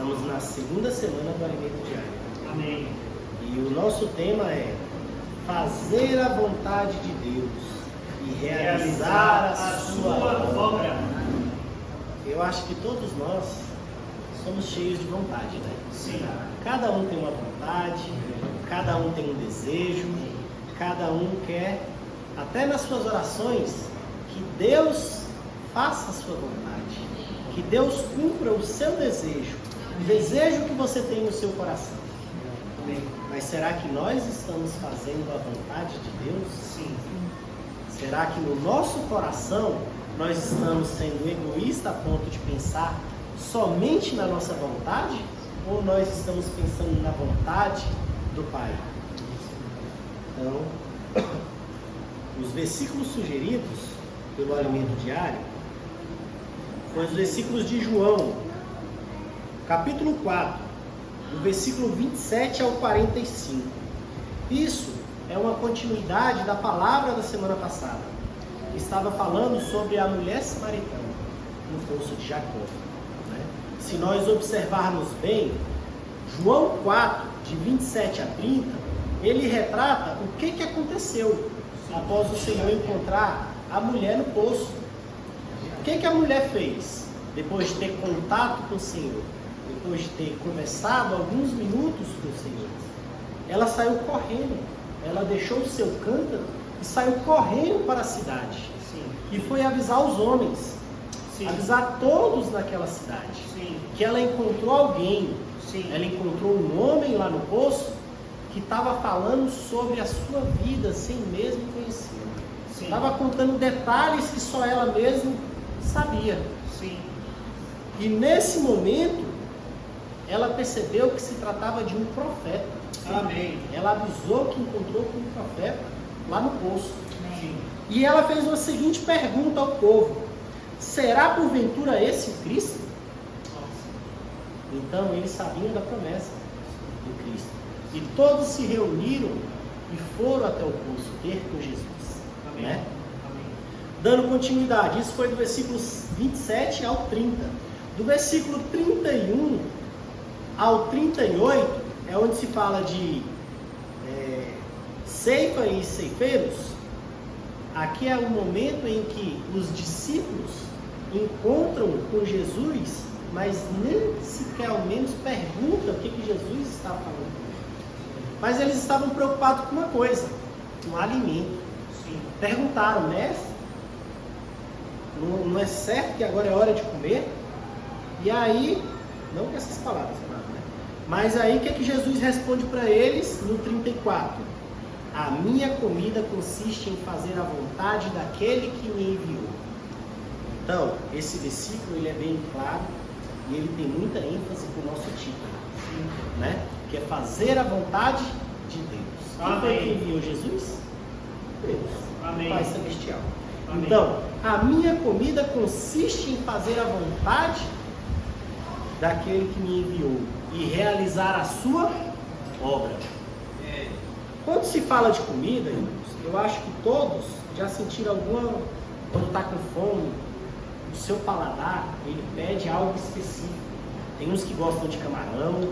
Estamos na segunda semana do Alimento Diário. Amém. E o nosso tema é fazer a vontade de Deus e realizar a sua obra. Eu acho que todos nós somos cheios de vontade, né? Sim. Cada um tem uma vontade, cada um tem um desejo, cada um quer, até nas suas orações, que Deus faça a sua vontade, que Deus cumpra o seu desejo, o desejo que você tem no seu coração. Mas será que nós estamos fazendo a vontade de Deus? Sim. Será que no nosso coração nós estamos sendo egoístas a ponto de pensar somente na nossa vontade? Ou nós estamos pensando na vontade do Pai? Então, os versículos sugeridos pelo Alimento Diário foram os versículos de João, capítulo 4, do versículo 27 ao 45. Isso é uma continuidade da palavra da semana passada, que estava falando sobre a mulher samaritana no poço de Jacó. Se nós observarmos bem, João 4, de 27 a 30, ele retrata o que aconteceu após o Senhor encontrar a mulher no poço. O que a mulher fez? Depois de ter contato com o Senhor, depois de ter conversado alguns minutos com o Senhor, ela saiu correndo, ela deixou o seu cântaro e saiu correndo para a cidade. Sim. E foi avisar os homens. Sim. Avisar todos naquela cidade. Sim. Que ela encontrou alguém. Sim. Ela encontrou um homem lá no poço que estava falando sobre a sua vida sem mesmo conhecê-la. Estava contando detalhes que só ela mesma sabia. Sim. E nesse momento ela percebeu que se tratava de um profeta. Amém. Ela avisou que encontrou com um profeta lá no poço. Sim. E ela fez uma seguinte pergunta ao povo: será porventura esse o Cristo? Então eles sabiam da promessa do Cristo. E todos se reuniram e foram até o poço ter com Jesus. Amém. Né? Amém. Dando continuidade, isso foi do versículo 27 ao 30. Do versículo 31 ao 38 é onde se fala de ceifa e ceifeiros. Aqui é o momento em que os discípulos encontram com Jesus, mas nem sequer ao menos perguntam o que Jesus está falando. Mas eles estavam preocupados com uma coisa, com alimento. Sim. Perguntaram: mestre, não é certo que agora é hora de comer? E aí, não com essas palavras, claro, né? Mas aí o que Jesus responde para eles no 34? A minha comida consiste em fazer a vontade daquele que me enviou. Então, esse versículo ele é bem claro e ele tem muita ênfase para o nosso título, né? Que é fazer a vontade de Deus. Quem foi que enviou Jesus? Deus, Amém. Pai Celestial. Amém. Então, a minha comida consiste em fazer a vontade daquele que me enviou e realizar a sua obra. Quando se fala de comida, irmãos, eu acho que todos já sentiram alguma, quando está com fome, o seu paladar, ele pede algo específico. Tem uns que gostam de camarão,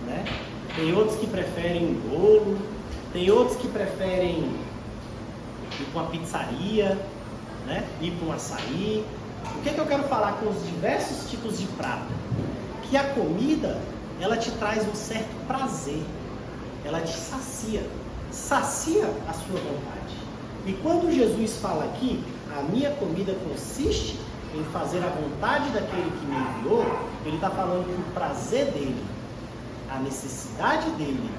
né? Tem outros que preferem um bolo, tem outros que preferem ir para uma pizzaria, né? Ir para um açaí. O que eu quero falar com os diversos tipos de prato? Que a comida, ela te traz um certo prazer, ela te sacia a sua vontade. E quando Jesus fala aqui, a minha comida consiste em fazer a vontade daquele que me enviou, ele está falando que o prazer dele, a necessidade dele,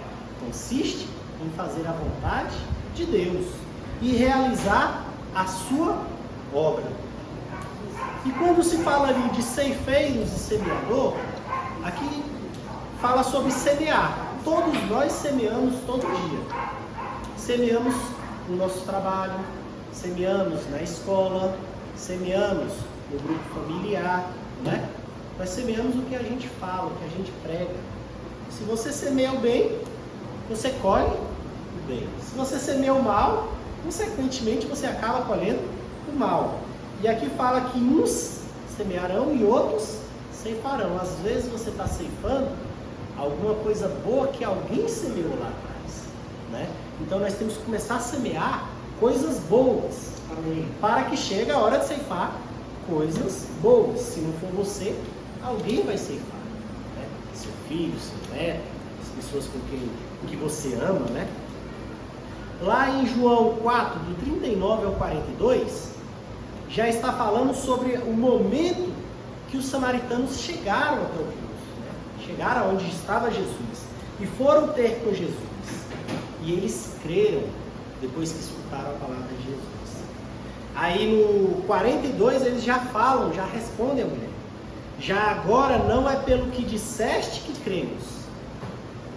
consiste em fazer a vontade de Deus e realizar a sua obra. E quando se fala ali de ceifeiros e semeador, aqui fala sobre semear. Todos nós semeamos todo dia. Semeamos no nosso trabalho, semeamos na escola, semeamos no grupo familiar, né? Nós semeamos o que a gente fala, o que a gente prega. Se você semeia o bem, você colhe o bem. Se você semeia o mal, consequentemente você acaba colhendo o mal. E aqui fala que uns semearão e outros ceifarão. Às vezes você está ceifando alguma coisa boa que alguém semeou lá atrás, né? Então nós temos que começar a semear coisas boas. Amém. Para que chegue a hora de ceifar coisas boas. Se não for você, alguém vai ceifar, né? Seu filho, seu neto, as pessoas com quem que você ama, né? Lá em João 4, do 39 ao 42, já está falando sobre o momento que os samaritanos chegaram até o poço, né? Chegaram onde estava Jesus e foram ter com Jesus. E eles creram depois que escutaram a palavra de Jesus. Aí no 42 eles já falam, já respondem a mulher. Já agora não é pelo que disseste que cremos,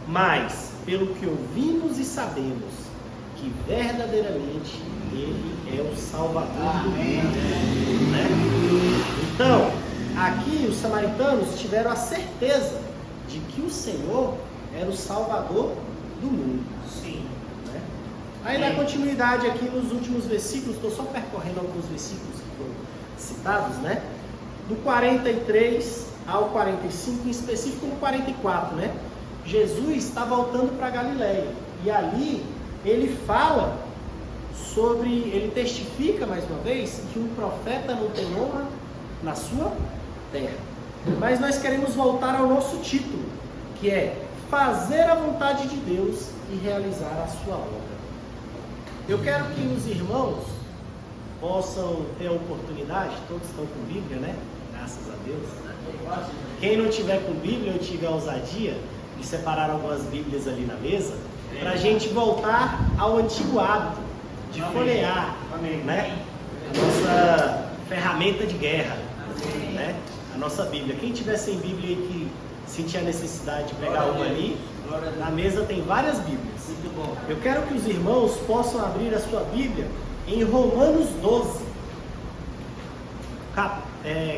mas pelo que ouvimos e sabemos que verdadeiramente Ele é o Salvador do mundo, né? Então, aqui os samaritanos tiveram a certeza de que o Senhor era o Salvador do mundo. Sim. Né? Aí na continuidade aqui nos últimos versículos, estou só percorrendo alguns versículos que foram citados, né? Do 43 ao 45, em específico no 44, né? Jesus está voltando para Galileia e ali ele fala sobre, ele testifica mais uma vez que um profeta não tem honra na sua terra. Mas nós queremos voltar ao nosso título, que é fazer a vontade de Deus e realizar a sua obra. Eu quero que os irmãos possam ter a oportunidade, todos estão com Bíblia, né? Graças a Deus. Quem não tiver com Bíblia ou tiver ousadia de separar algumas Bíblias ali na mesa, para a gente voltar ao antigo hábito de folhear, né? A nossa ferramenta de guerra, né? A nossa Bíblia. Quem tiver sem Bíblia e que sentir a necessidade de pegar uma ali, na mesa tem várias Bíblias. Muito bom. Eu quero que os irmãos possam abrir a sua Bíblia em Romanos 12,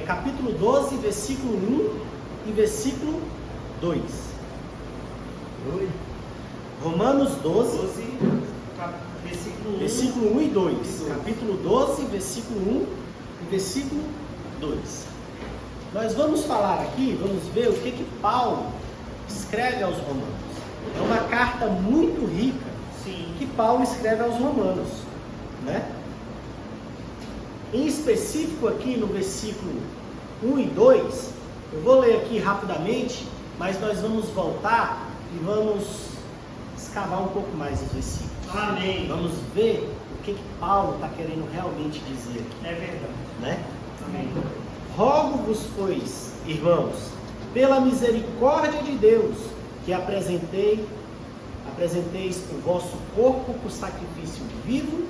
capítulo 12, versículo 1 e versículo 2. Romanos 12, versículo 1 e 2. Capítulo 12, versículo 1 e versículo 2. Nós vamos falar aqui, vamos ver o que Paulo escreve aos romanos. É uma carta muito rica, Sim. que Paulo escreve aos romanos, né? Em específico aqui no versículo 1 e 2, eu vou ler aqui rapidamente, mas nós vamos voltar e vamos escavar um pouco mais os versículos. Amém. Vamos ver o que Paulo está querendo realmente dizer aqui, É verdade. né? Amém. Rogo-vos, pois, irmãos, pela misericórdia de Deus, que apresenteis o vosso corpo por sacrifício vivo,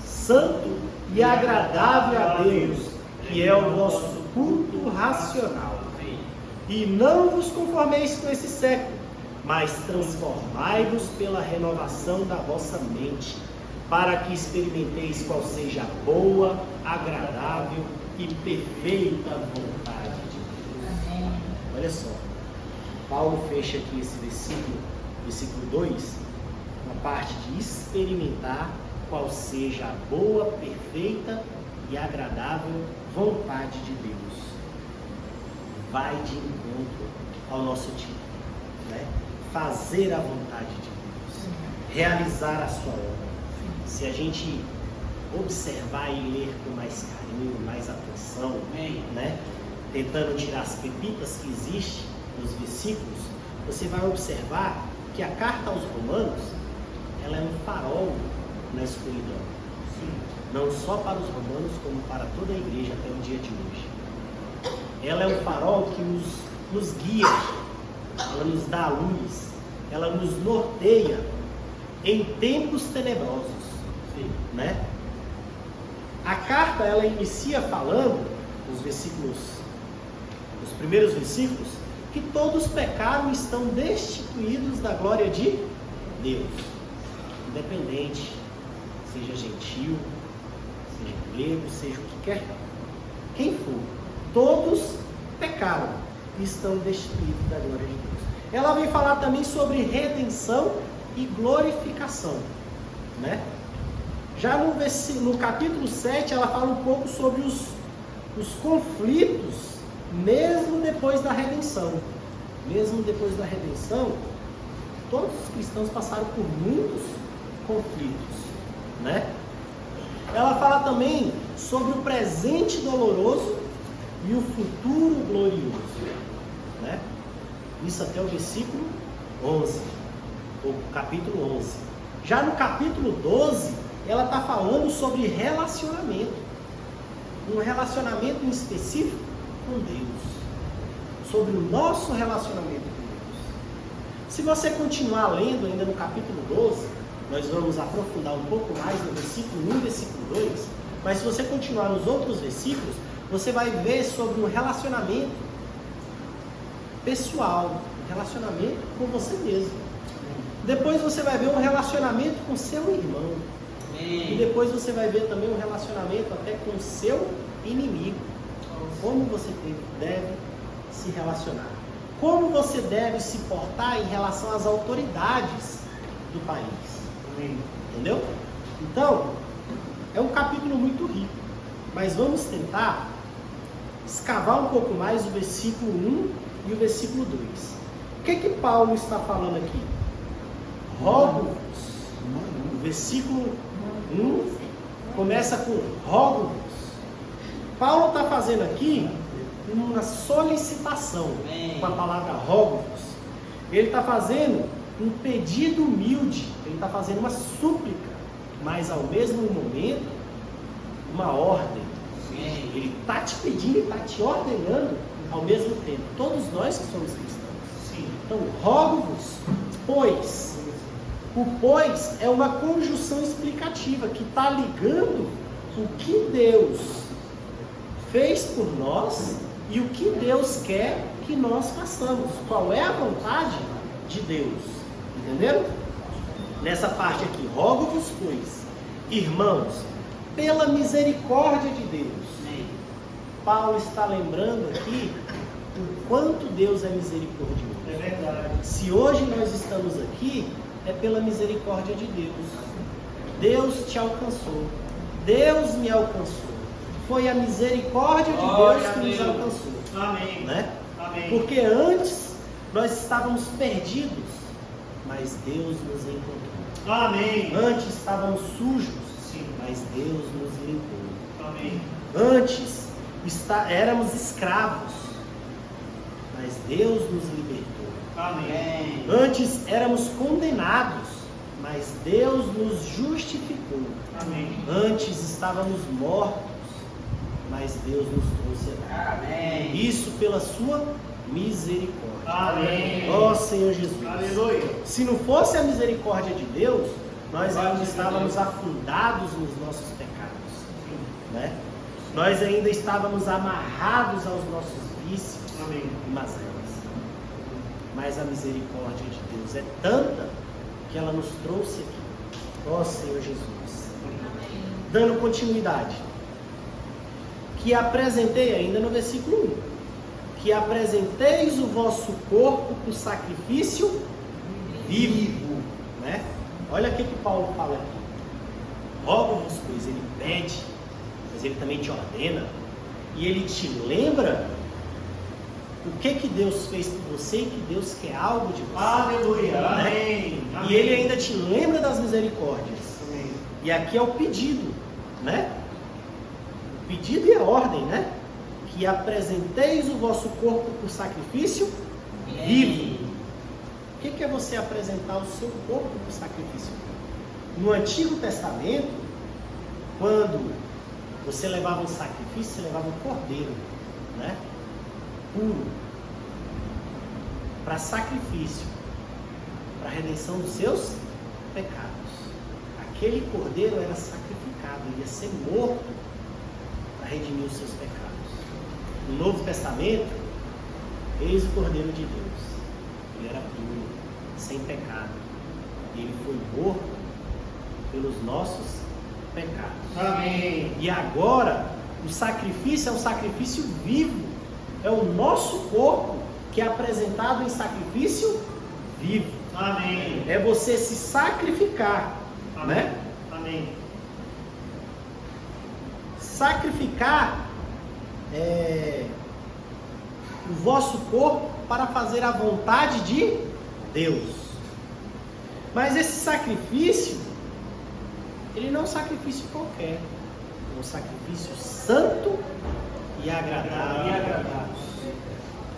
santo e agradável a Deus, que é o vosso culto racional. E não vos conformeis com esse século, mas transformai-vos pela renovação da vossa mente, para que experimenteis qual seja a boa, agradável e perfeita vontade de Deus. Olha só, Paulo fecha aqui esse versículo 2, na parte de experimentar qual seja a boa, perfeita e agradável vontade de Deus. Vai de encontro ao nosso título, né? Fazer a vontade de Deus, realizar a sua obra. Se a gente observar e ler com mais carinho, mais atenção, né? Tentando tirar as pepitas que existem nos versículos, você vai observar que a carta aos Romanos, ela é um farol na escuridão. Sim. Não só para os romanos, como para toda a igreja até o dia de hoje. Ela é um farol que nos guia, ela nos dá a luz, ela nos norteia em tempos tenebrosos. Sim. Né? A carta, ela inicia falando, nos primeiros versículos, que todos pecaram e estão destituídos da glória de Deus. Independente, seja gentil, seja grego, seja o que quer, quem for, todos pecaram e estão destituídos da glória de Deus. Ela vem falar também sobre redenção e glorificação, né? Já no capítulo 7, ela fala um pouco sobre os conflitos, mesmo depois da redenção. Mesmo depois da redenção, todos os cristãos passaram por muitos conflitos, né? Ela fala também sobre o presente doloroso e o futuro glorioso, né? Isso até o versículo 11, ou capítulo 11. Já no capítulo 12, ela está falando sobre relacionamento. Um relacionamento em específico com Deus. Sobre o nosso relacionamento com Deus. Se você continuar lendo ainda no capítulo 12, nós vamos aprofundar um pouco mais no versículo 1 e versículo 2, mas se você continuar nos outros versículos, você vai ver sobre um relacionamento pessoal, um relacionamento com você mesmo. Depois você vai ver um relacionamento com seu irmão. E depois você vai ver também um relacionamento até com o seu inimigo. Como você deve se relacionar. Como você deve se portar em relação às autoridades do país. Entendeu? Então, é um capítulo muito rico. Mas vamos tentar escavar um pouco mais o versículo 1 e o versículo 2. O que Paulo está falando aqui? Rogo-vos. O versículo 1 começa com rogo-vos. Paulo está fazendo aqui uma solicitação com a palavra rogo-vos. Ele está fazendo um pedido humilde, ele está fazendo uma súplica, mas ao mesmo momento uma ordem. Ele está te pedindo e está te ordenando ao mesmo tempo. Todos nós que somos cristãos. Sim. Então, rogo-vos, pois. O pois é uma conjunção explicativa que está ligando o que Deus fez por nós e o que Deus quer que nós façamos. Qual é a vontade de Deus? Entenderam? Nessa parte aqui, rogo-vos, pois, irmãos, pela misericórdia de Deus. Paulo está lembrando aqui o quanto Deus é misericordioso. É verdade. Se hoje nós estamos aqui, é pela misericórdia de Deus. Deus te alcançou. Deus me alcançou. Foi a misericórdia de Deus que nos alcançou. Amém. Né? Amém. Porque antes nós estávamos perdidos, mas Deus nos encontrou. Amém. Antes estávamos sujos, Sim. mas Deus nos limpou. Amém. Antes éramos escravos, mas Deus nos libertou. Amém. Antes éramos condenados, mas Deus nos justificou. Amém. Antes estávamos mortos, mas Deus nos trouxe a vida. Amém. Isso pela sua misericórdia. Amém. Ó Senhor Jesus. Aleluia. Se não fosse a misericórdia de Deus, nós ainda Glória a estávamos Deus. afundados nos nossos pecados, né? Nós ainda estávamos amarrados aos nossos vícios Amém. e mazelas. Mas a misericórdia de Deus é tanta que ela nos trouxe aqui. Ó Senhor Jesus. Dando continuidade. Que apresentei, ainda no versículo 1, que apresenteis o vosso corpo por sacrifício vivo, né? Olha o que Paulo fala aqui. Rogo-vos, pois, ele pede, mas ele também te ordena, e ele te lembra o que Deus fez por você e que Deus quer algo de você. Aleluia. Né? Amém. E ele ainda te lembra das misericórdias. Amém. E aqui é o pedido, né? O pedido e a ordem, né? Que apresenteis o vosso corpo por sacrifício vivo. O que é você apresentar o seu corpo por sacrifício vivo? No Antigo Testamento, quando você levava um sacrifício, você levava um cordeiro, né? Puro, para sacrifício, para a redenção dos seus pecados. Aquele cordeiro era sacrificado, ia ser morto para redimir os seus pecados. No Novo Testamento, eis o Cordeiro de Deus. Ele era puro, sem pecado. Ele foi morto pelos nossos pecados. Amém. E agora, o sacrifício é um sacrifício vivo. É o nosso corpo que é apresentado em sacrifício vivo. Amém. É você se sacrificar, Amém. né? Amém. Sacrificar o vosso corpo para fazer a vontade de Deus. Mas esse sacrifício, ele não é um sacrifício qualquer, é um sacrifício santo e agradável.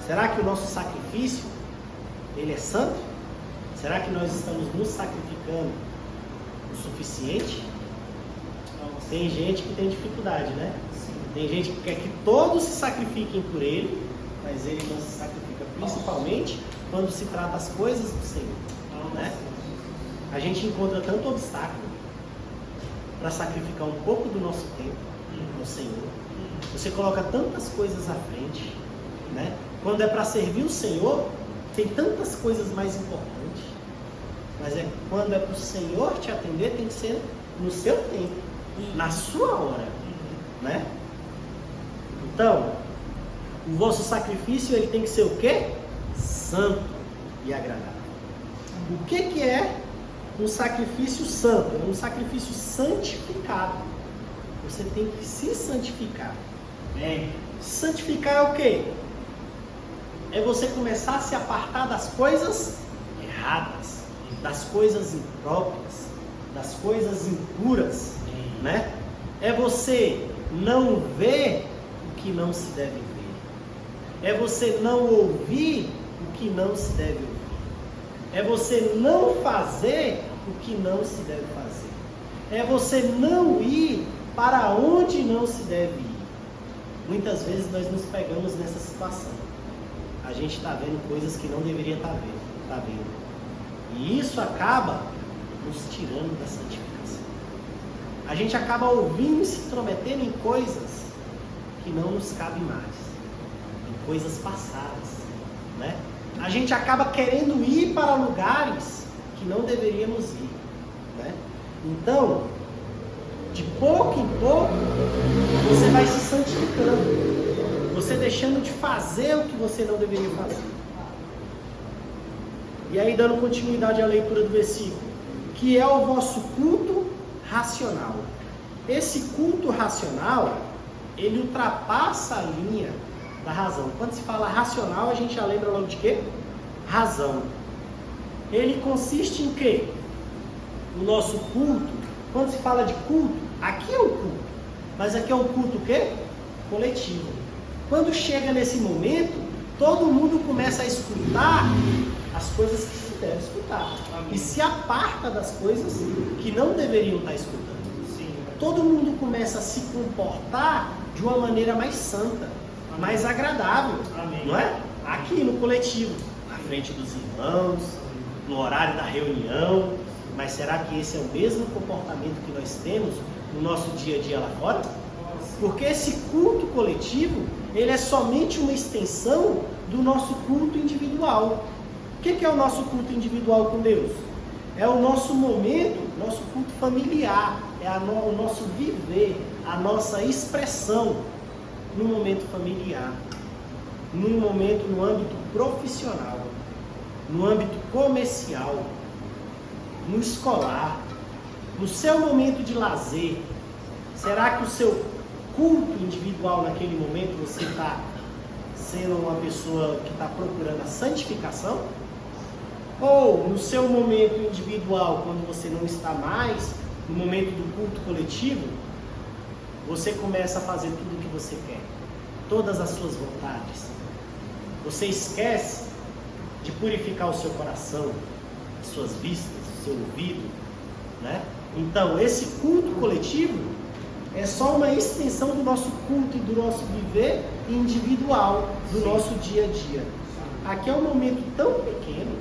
Será que o nosso sacrifício, ele é santo? Será que nós estamos nos sacrificando o suficiente? Tem gente que tem dificuldade, né? Tem gente que quer que todos se sacrifiquem por ele, mas ele não se sacrifica, principalmente quando se trata das coisas do Senhor, né? A gente encontra tanto obstáculo para sacrificar um pouco do nosso tempo no Senhor. Você coloca tantas coisas à frente, né? Quando é para servir o Senhor, tem tantas coisas mais importantes. Mas quando é para o Senhor te atender, tem que ser no seu tempo, na sua hora, né? Então, o vosso sacrifício, ele tem que ser o quê? Santo e agradável. O que é um sacrifício santo? É um sacrifício santificado. Você tem que se santificar. Santificar é o quê? É você começar a se apartar das coisas erradas, das coisas impróprias, das coisas impuras, né? É você não ver o que não se deve ver. É você não ouvir o que não se deve ouvir. É você não fazer o que não se deve fazer. É você não ir para onde não se deve ir. Muitas vezes nós nos pegamos nessa situação. A gente está vendo coisas que não deveria estar vendo. E isso acaba nos tirando da santificação. A gente acaba ouvindo e se intrometendo em coisas que não nos cabem mais, em coisas passadas, né? A gente acaba querendo ir para lugares que não deveríamos ir, né? Então, de pouco em pouco, você vai se santificando, você deixando de fazer o que você não deveria fazer. E aí, dando continuidade à leitura do versículo, que é o vosso culto racional. Esse culto racional, ele ultrapassa a linha da razão. Quando se fala racional, a gente já lembra logo de quê? Razão. Ele consiste em quê? O nosso culto, quando se fala de culto, aqui é o culto, mas aqui é um culto o quê? Coletivo. Quando chega nesse momento, todo mundo começa a escutar as coisas que se deve escutar. Amém. E se aparta das coisas que não deveriam estar escutando. Sim. Todo mundo começa a se comportar de uma maneira mais santa, amém, mais agradável. Amém. Não é? Aqui no coletivo, na frente dos irmãos, no horário da reunião. Mas será que esse é o mesmo comportamento que nós temos no nosso dia a dia lá fora? Porque esse culto coletivo, ele é somente uma extensão do nosso culto individual. O que é o nosso culto individual com Deus? É o nosso momento, nosso culto familiar, é o nosso viver, a nossa expressão no momento familiar, no momento no âmbito profissional, no âmbito comercial, no escolar, no seu momento de lazer. Será que o seu culto individual naquele momento você está sendo uma pessoa que está procurando a santificação? Ou no seu momento individual, quando você não está mais no momento do culto coletivo, você começa a fazer tudo o que você quer, todas as suas vontades. Você esquece de purificar o seu coração, as suas vistas, o seu ouvido, né? Então, esse culto coletivo é só uma extensão do nosso culto e do nosso viver individual, do nosso dia a dia. Aqui é um momento tão pequeno,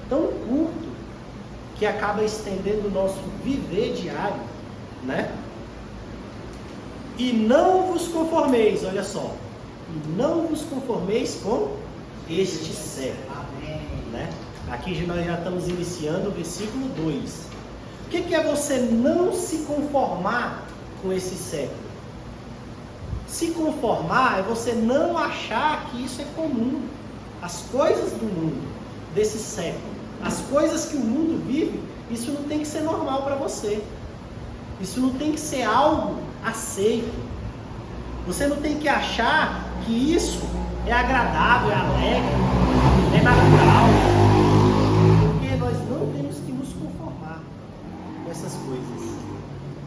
tão curto, que acaba estendendo o nosso viver diário, né? E não vos conformeis, olha só, e não vos conformeis com este século. Amém. Né? Aqui nós já estamos iniciando o versículo 2. O que é você não se conformar com esse século? Se conformar é você não achar que isso é comum. As coisas do mundo, desse século, as coisas que o mundo vive, isso não tem que ser normal para você. Isso não tem que ser algo aceito. Você não tem que achar que isso é agradável, é alegre, é natural. Porque nós não temos que nos conformar com essas coisas,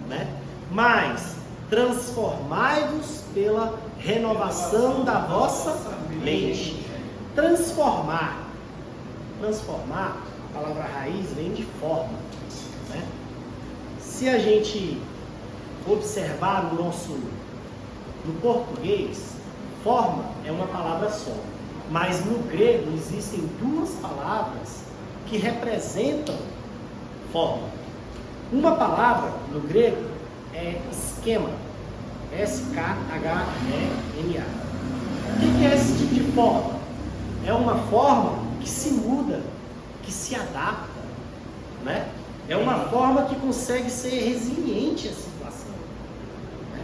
né? Mas transformai-vos pela renovação da vossa mente. Transformar, a palavra raiz vem de forma, né? Se a gente observar no português, forma é uma palavra só, mas no grego existem duas palavras que representam forma. Uma palavra no grego é esquema, S-K-H-E-M-A. O que é esse tipo de forma? É uma forma que se muda, que se adapta, né? É uma forma que consegue ser resiliente à situação, né?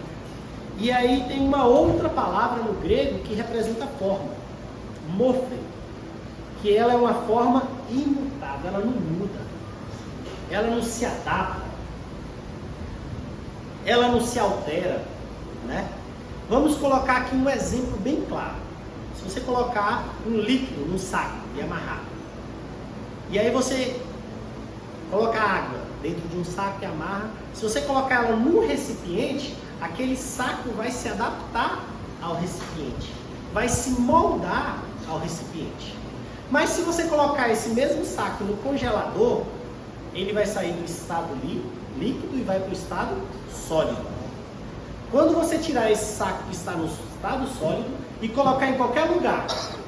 E aí tem uma outra palavra no grego que representa forma, morphe, que ela é uma forma imutável, ela não muda, ela não se adapta, ela não se altera, né? Vamos colocar aqui um exemplo bem claro. Se você colocar um líquido num saco e amarrar, e aí você coloca água dentro de um saco e amarra, se você colocar ela num recipiente, aquele saco vai se adaptar ao recipiente, vai se moldar ao recipiente. Mas se você colocar esse mesmo saco no congelador, ele vai sair do estado líquido e vai para o estado sólido. Quando você tirar esse saco que está no estado sólido e colocar em qualquer lugar,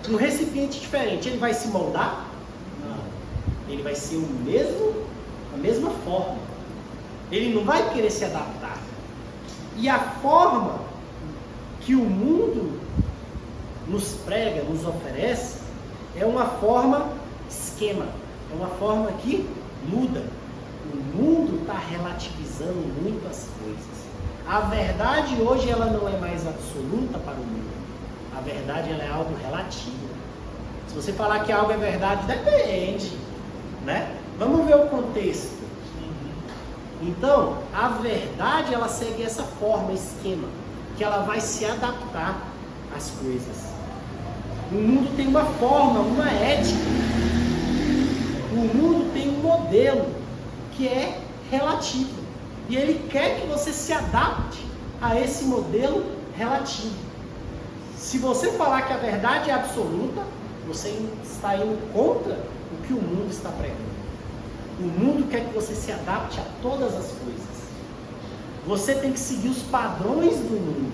um recipiente diferente, ele vai se moldar? Não. Ele vai ser a mesma forma. Ele não vai querer se adaptar. E a forma que o mundo nos prega, nos oferece, é uma forma esquema. É uma forma que muda. O mundo está relativizando muito as coisas. A verdade hoje ela não é mais absoluta para o mundo. A verdade ela é algo relativo. Se você falar que algo é verdade, depende, né? Vamos ver o contexto. Então, a verdade ela segue essa forma, esquema, que ela vai se adaptar às coisas. O mundo tem uma forma, uma ética. O mundo tem um modelo que é relativo. E ele quer que você se adapte a esse modelo relativo. Se você falar que a verdade é absoluta, você está indo contra o que o mundo está pregando. O mundo quer que você se adapte a todas as coisas. Você tem que seguir os padrões do mundo.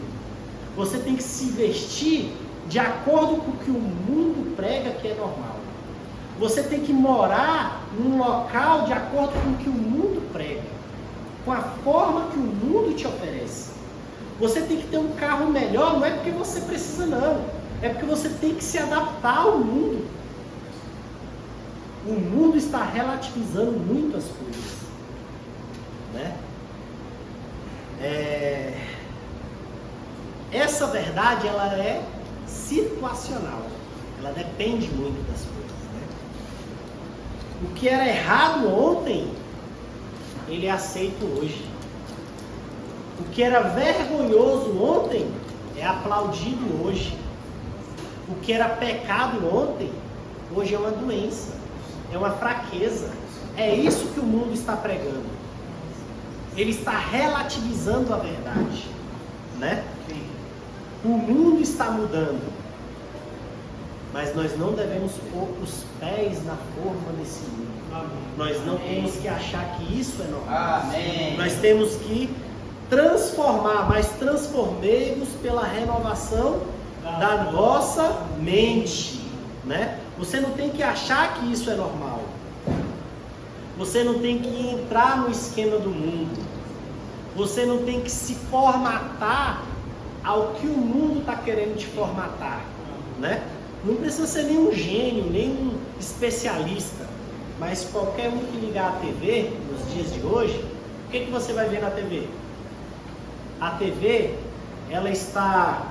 Você tem que se vestir de acordo com o que o mundo prega que é normal. Você tem que morar num local de acordo com o que o mundo prega, com a forma que o mundo te oferece. Você tem que ter um carro melhor, não é porque você precisa não, é porque você tem que se adaptar ao mundo. O mundo está relativizando muito as coisas, né? Essa verdade ela é situacional, ela depende muito das coisas, né? O que era errado ontem, ele é aceito hoje. O que era vergonhoso ontem é aplaudido hoje. O que era pecado ontem, hoje é uma doença, é uma fraqueza. É isso que o mundo está pregando. Ele está relativizando a verdade, né? O mundo está mudando, mas nós não devemos pôr os pés na forma desse mundo. Amém. Nós não temos que achar que isso é normal. Amém. Nós temos que transformar, mas transformei-vos pela renovação da nossa mente, né? Você não tem que achar que isso é normal. Você não tem que entrar no esquema do mundo. Você não tem que se formatar ao que o mundo está querendo te formatar, né? Não precisa ser nenhum gênio, nenhum especialista, mas qualquer um que ligar a TV nos dias de hoje, o que você vai ver na TV? A TV, ela está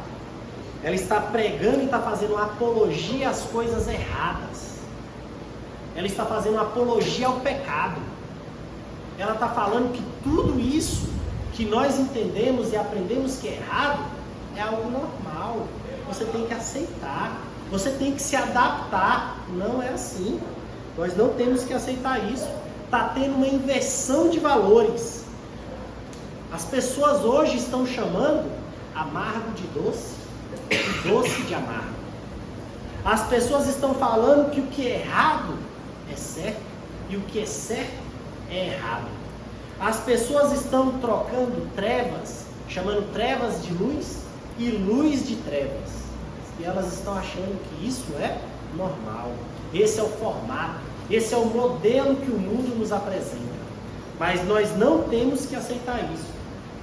pregando e está fazendo uma apologia às coisas erradas. Ela está fazendo uma apologia ao pecado. Ela está falando que tudo isso que nós entendemos e aprendemos que é errado, é algo normal. você tem que aceitar, você tem que se adaptar. Não é assim. Nós não temos que aceitar isso. Está tendo uma inversão de valores. As pessoas hoje estão chamando amargo de doce e doce de amargo. As pessoas estão falando que o que é errado é certo e o que é certo é errado. As pessoas estão trocando trevas, chamando trevas de luz e luz de trevas. E elas estão achando que isso é normal. Esse é o formato, esse é o modelo que o mundo nos apresenta. Mas nós não temos que aceitar isso.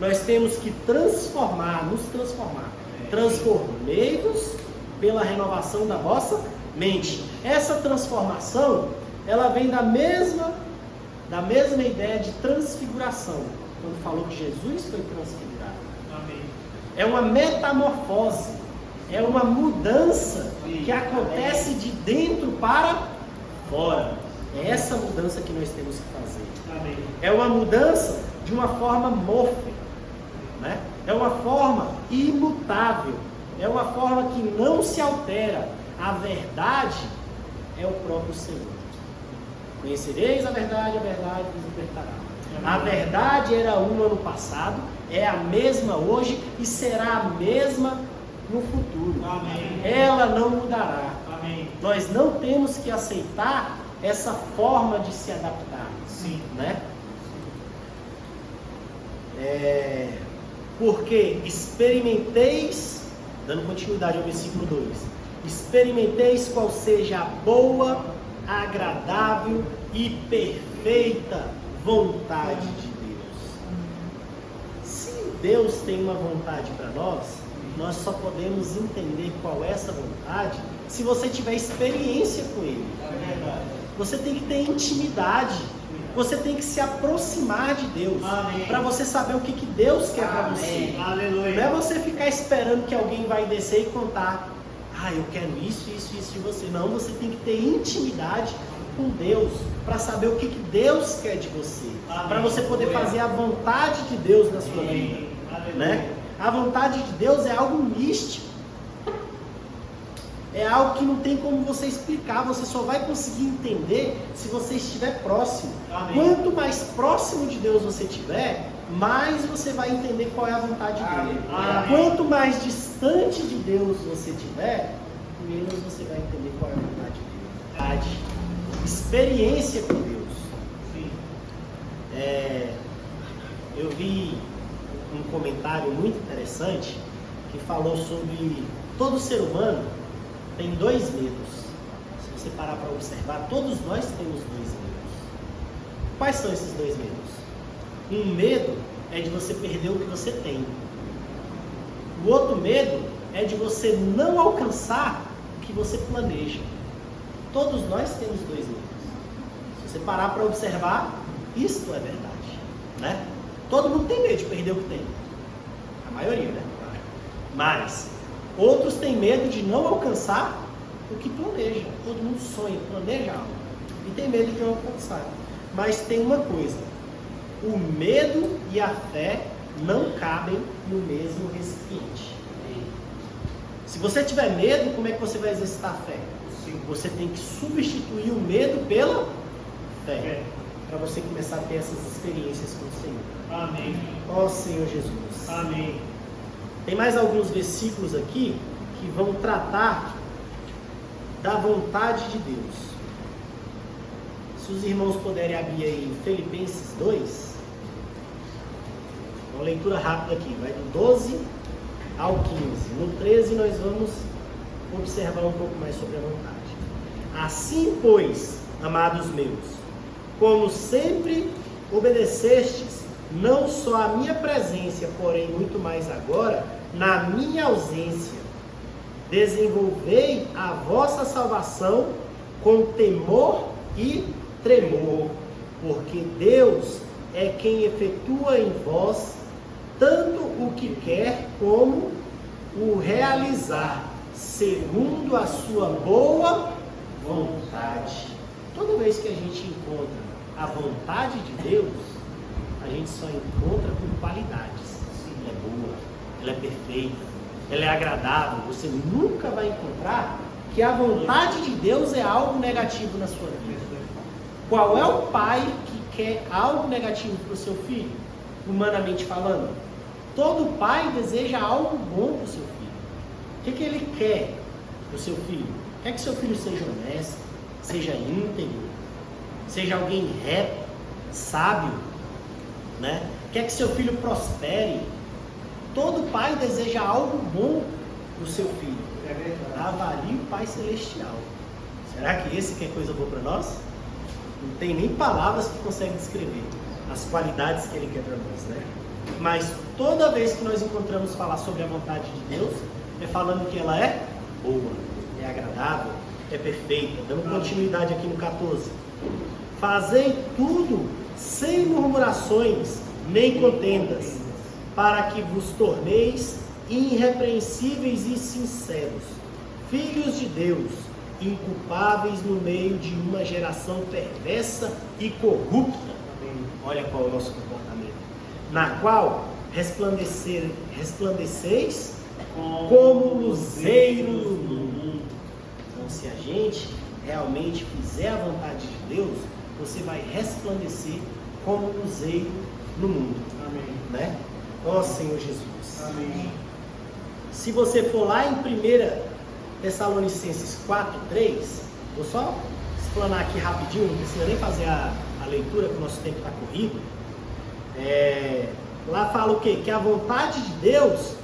Nós temos que nos transformar. Transformei-vos pela renovação da vossa mente. Essa transformação, ela vem da mesma ideia de transfiguração, quando falou que Jesus foi transfigurado. Amém. É uma metamorfose, é uma mudança que acontece de dentro para fora. É essa mudança que nós temos que fazer. Amém. É uma mudança de uma forma morfe, né? É uma forma imutável, é uma forma que não se altera. A verdade é o próprio Senhor. Conhecereis a verdade vos libertará. A verdade era uma no passado, é a mesma hoje e será a mesma no futuro. Amém. Ela não mudará. Amém. Nós não temos que aceitar essa forma de se adaptar. Sim. Né? Porque experimenteis, dando continuidade ao versículo 2, experimenteis qual seja a boa, agradável e perfeita vontade de Deus. Se Deus tem uma vontade para nós só podemos entender qual é essa vontade se você tiver experiência com Ele. Você tem que ter intimidade. Você tem que se aproximar de Deus para você saber o que Deus quer para você. Aleluia. Não é você ficar esperando que alguém vai descer e contar: eu quero isso de você. Não, você tem que ter intimidade com Deus para saber o que Deus quer de você, para você poder fazer a vontade de Deus na sua vida, né? A vontade de Deus é algo místico, é algo que não tem como você explicar. Você só vai conseguir entender se você estiver próximo. Quanto mais próximo de Deus você estiver, mais você vai entender qual é a vontade dele. Quanto mais distante de Deus você estiver, menos você vai entender qual é a vontade dele. Experiência com Deus. Eu vi um comentário muito interessante que falou sobre todo ser humano tem dois medos. Se você parar para observar, todos nós temos dois medos. Quais são esses dois medos? Um medo é de você perder o que você tem. O outro medo é de você não alcançar o que você planeja. Todos nós temos dois medos. Se você parar para observar, isto é verdade, né? Todo mundo tem medo de perder o que tem. A maioria, né? Mas outros têm medo de não alcançar o que planeja. Todo mundo sonha, planeja algo e tem medo de não alcançar. Mas tem uma coisa: o medo e a fé não cabem no mesmo recipiente. Se você tiver medo, como é que você vai exercitar a fé? Você tem que substituir o medo pela fé, para você começar a ter essas experiências com o Senhor. Amém. Ó Senhor Jesus. Amém. Tem mais alguns versículos aqui que vão tratar da vontade de Deus. Se os irmãos puderem abrir aí em Filipenses 2, uma leitura rápida aqui, vai do 12 ao 15. No 13 nós vamos observar um pouco mais sobre a vontade. Assim, pois, amados meus, como sempre obedecestes, não só a minha presença, porém muito mais agora, na minha ausência, desenvolvei a vossa salvação com temor e tremor, porque Deus é quem efetua em vós tanto o que quer como o realizar, segundo a sua boa vontade. Toda vez que a gente encontra a vontade de Deus, a gente só encontra com qualidades. Ela é boa, ela é perfeita, ela é agradável. Você nunca vai encontrar que a vontade de Deus é algo negativo na sua vida. Qual é o pai que quer algo negativo para o seu filho? Humanamente falando, todo pai deseja algo bom para o seu filho. O que ele quer para o seu filho? Quer que seu filho seja honesto, seja íntegro, seja alguém reto, sábio, né? Quer que seu filho prospere. Todo pai deseja algo bom para o seu filho. Avalie o Pai Celestial. Será que esse quer coisa boa para nós? Não tem nem palavras que conseguem descrever as qualidades que Ele quer para nós, né? Mas toda vez que nós encontramos falar sobre a vontade de Deus, é falando que ela é boa, é agradável, é perfeita. Dando continuidade aqui no 14. Fazei tudo sem murmurações nem contendas, para que vos torneis irrepreensíveis e sinceros, filhos de Deus, inculpáveis no meio de uma geração perversa e corrupta. Olha qual é o nosso comportamento. Na qual resplandeceis como luzeiro no mundo. Então, se a gente realmente fizer a vontade de Deus, você vai resplandecer como luzeiro no mundo. Amém. Né? Ó Senhor Jesus. Amém. Se você for lá em 1 Tessalonicenses 4:3, vou só explanar aqui rapidinho, não precisa nem fazer a leitura, que o nosso tempo está corrido. Lá fala o quê? Que a vontade de Deus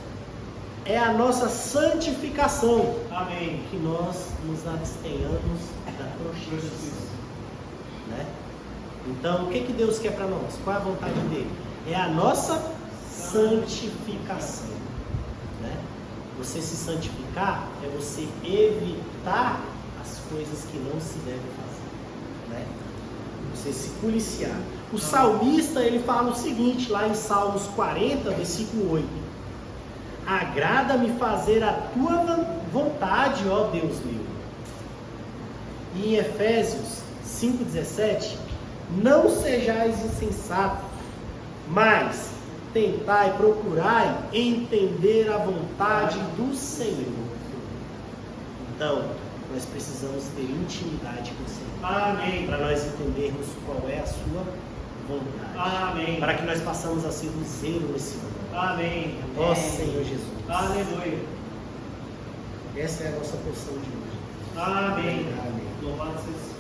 é a nossa santificação. Amém. Que nós nos abstenhamos da prostituição. Né? Então, o que Deus quer para nós? Qual é a vontade dele? É a nossa santificação. Né? Você se santificar é você evitar as coisas que não se devem fazer. Né? Você se policiar. O salmista, ele fala o seguinte, lá em Salmos 40, versículo 8. Agrada-me fazer a tua vontade, ó Deus meu. E em Efésios 5,17, não sejais insensatos, mas tentai, procurai entender a vontade do Senhor. Então, nós precisamos ter intimidade com o Senhor. Amém. Para nós entendermos qual é a sua vontade. Amém. Para que nós possamos a ser luzeiro nesse mundo. Amém. Ó Senhor Jesus. Aleluia. Essa é a nossa porção de hoje. Amém. Amém. Louvado seja o Senhor.